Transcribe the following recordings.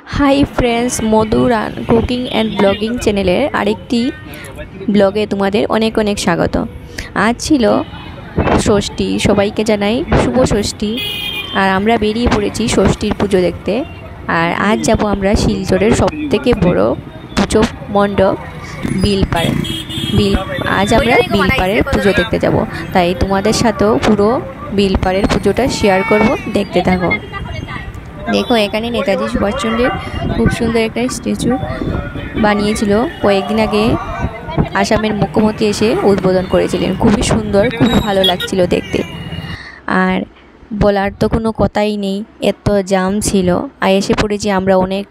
High friends Madhur cooking and blogging चैनलेर आरेकटी ब्लगे तुम्हादेर अनेक अनेक स्वागत। आज छिलो षष्ठी, सबाइके जानाई शुभ षष्ठी। और आमरा बेरिये पड़ेछि षष्ठीर पुजो देखते। और आज जाबो आमरा शिलचरेर सबथेके बड़ो पुजो मंडप बिलपाड़। आज आमरा बिलपाड़ेर पुजो देखते जाबो, ताई तुम्हादेर साथेओ पुरो बिलपाड़ेर पुजोटा शेयार करब, देखते थाको। देखो एखाने नेताजी सुभाषचंद्रेर खूब सुंदर एक स्टैचू बानिয়েছিল কয়েকদিন आगे आसामेर मुख्यमंत्री एसे उद्बोधन करेছিলেন। खूबই सुंदर, खूब भालो लागছিল देखते। और বলার তো কোনো কথাই নেই, এত জাম ছিল। আর এসে পড়েছি আমরা অনেক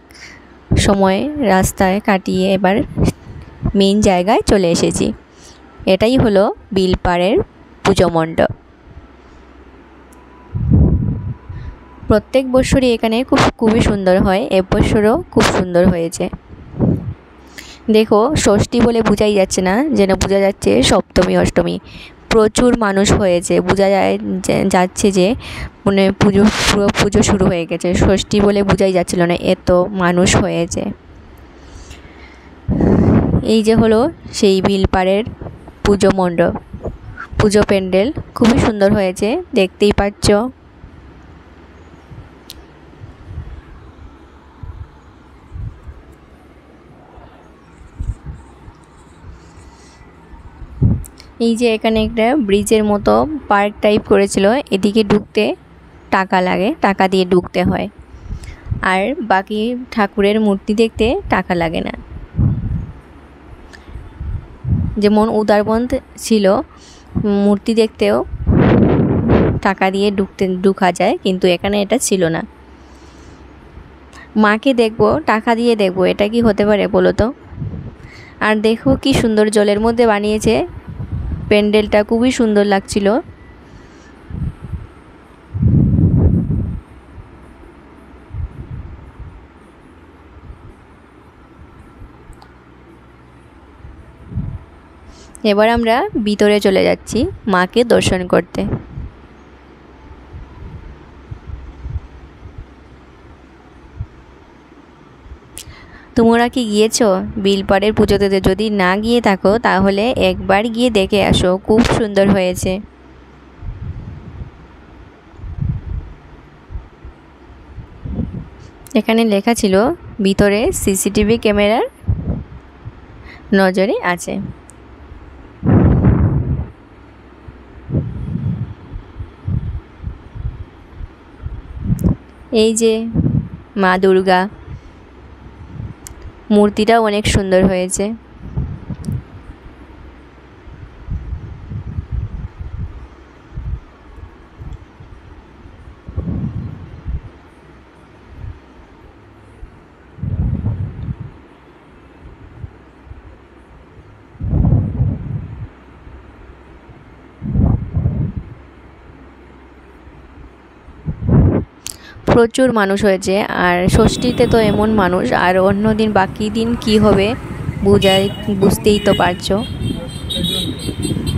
সময় রাস্তায় কাটিয়ে এবার মেইন জায়গায় চলে এসেছি। এটাই হলো বিলপাড়ের পুজো মণ্ডপ। प्रत्येक बछर एखाने खूबी सुंदर है, ए बछरो खूब सुंदर होयेछे। देखो षष्ठी बोले बुझाई जाच्छे ना, जेन बुझा जाच्छे सप्तमी अष्टमी। प्रचुर मानुष होयेछे, बुझा जाच्छे जे माने पुजो पुरो पुजो शुरू हये गेछे। षष्ठी बोले बुझाई जाच्छिलो ना, एत मानुष होयेछे। এই যে হলো সেই বিলপাড়ের পুজো মণ্ডপ, পুজো প্যান্ডেল খুবই সুন্দর হয়েছে, দেখতেই পাচ্ছ। এই যে এখানে একটা ব্রিজের মতো পার্ক টাইপ করেছিল, এদিকে ঢুকতে টাকা লাগে, টাকা দিয়ে ঢুকতে হয়। আর বাকি ঠাকুরের মূর্তি দেখতে টাকা লাগে না। যেমন উদারবন্দ ছিল, মূর্তি দেখতেও টাকা দিয়ে ঢুকা যায়, কিন্তু এখানে এটা ছিল না। মাকে দেখবো টাকা দিয়ে দেখবো, এটা কি হতে পারে বলো তো। আর দেখো কি সুন্দর জলের মধ্যে বানিয়েছে প্যান্ডেলটা, খুবই সুন্দর লাগছিল। এবার আমরা ভিতরে চলে যাচ্ছি মাকে দর্শন করতে। তোমরা কি গিয়েছো বিলপাড়ের পুজোতে? যদি না গিয়ে থাকো তাহলে একবার গিয়ে দেখে আসো, খুব সুন্দর হয়েছে। এখানে লেখা ছিল ভিতরে সিসিটিভি ক্যামেরার নজরে আছে। এই যে মা দুর্গা মূর্তিটাও অনেক সুন্দর হয়েছে। প্রচুর মানুষ হয়েছে। আর ষষ্ঠীতে তো এমন মানুষ, আর অন্য দিন বাকি দিন কি হবে বুঝতেই তো পারছো।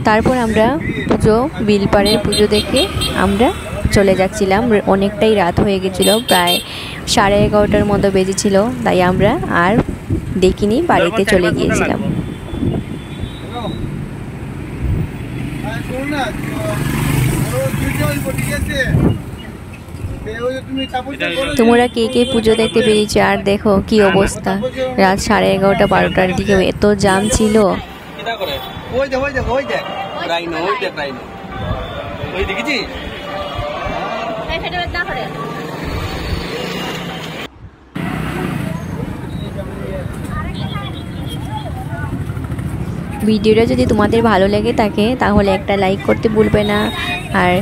তারপর আমরা পুজো বিলপাড়ের পুজো দেখে আমরা চলে যাচ্ছিলাম। অনেকটাই রাত হয়ে গেছিলো, প্রায় 11:30টার মতো বেজেছিল, তাই আমরা আর দেখিনি, বাড়িতে চলে গিয়েছিলাম। তোমরা কে কে পুজো দেখতে বেরিয়েছো? আর দেখো কি অবস্থা, রাত 11:30-12টার দিকে এত জাম ছিল। ভিডিওটা যদি তোমাদের ভালো লেগে থাকে তাহলে একটা লাইক করতে ভুলবে না। আর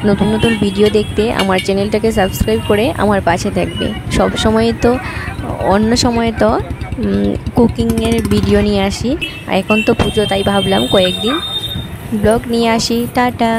নতুন নতুন ভিডিও দেখতে আমার চ্যানেলটাকে সাবস্ক্রাইব করে আমার পাশে থাকবে। সব সময় তো অন্য সময় তো কুকিংয়ের ভিডিও নিয়ে আসি, আর এখন তো পুজো, তাই ভাবলাম কয়েকদিন ব্লগ নিয়ে আসি। টাটা।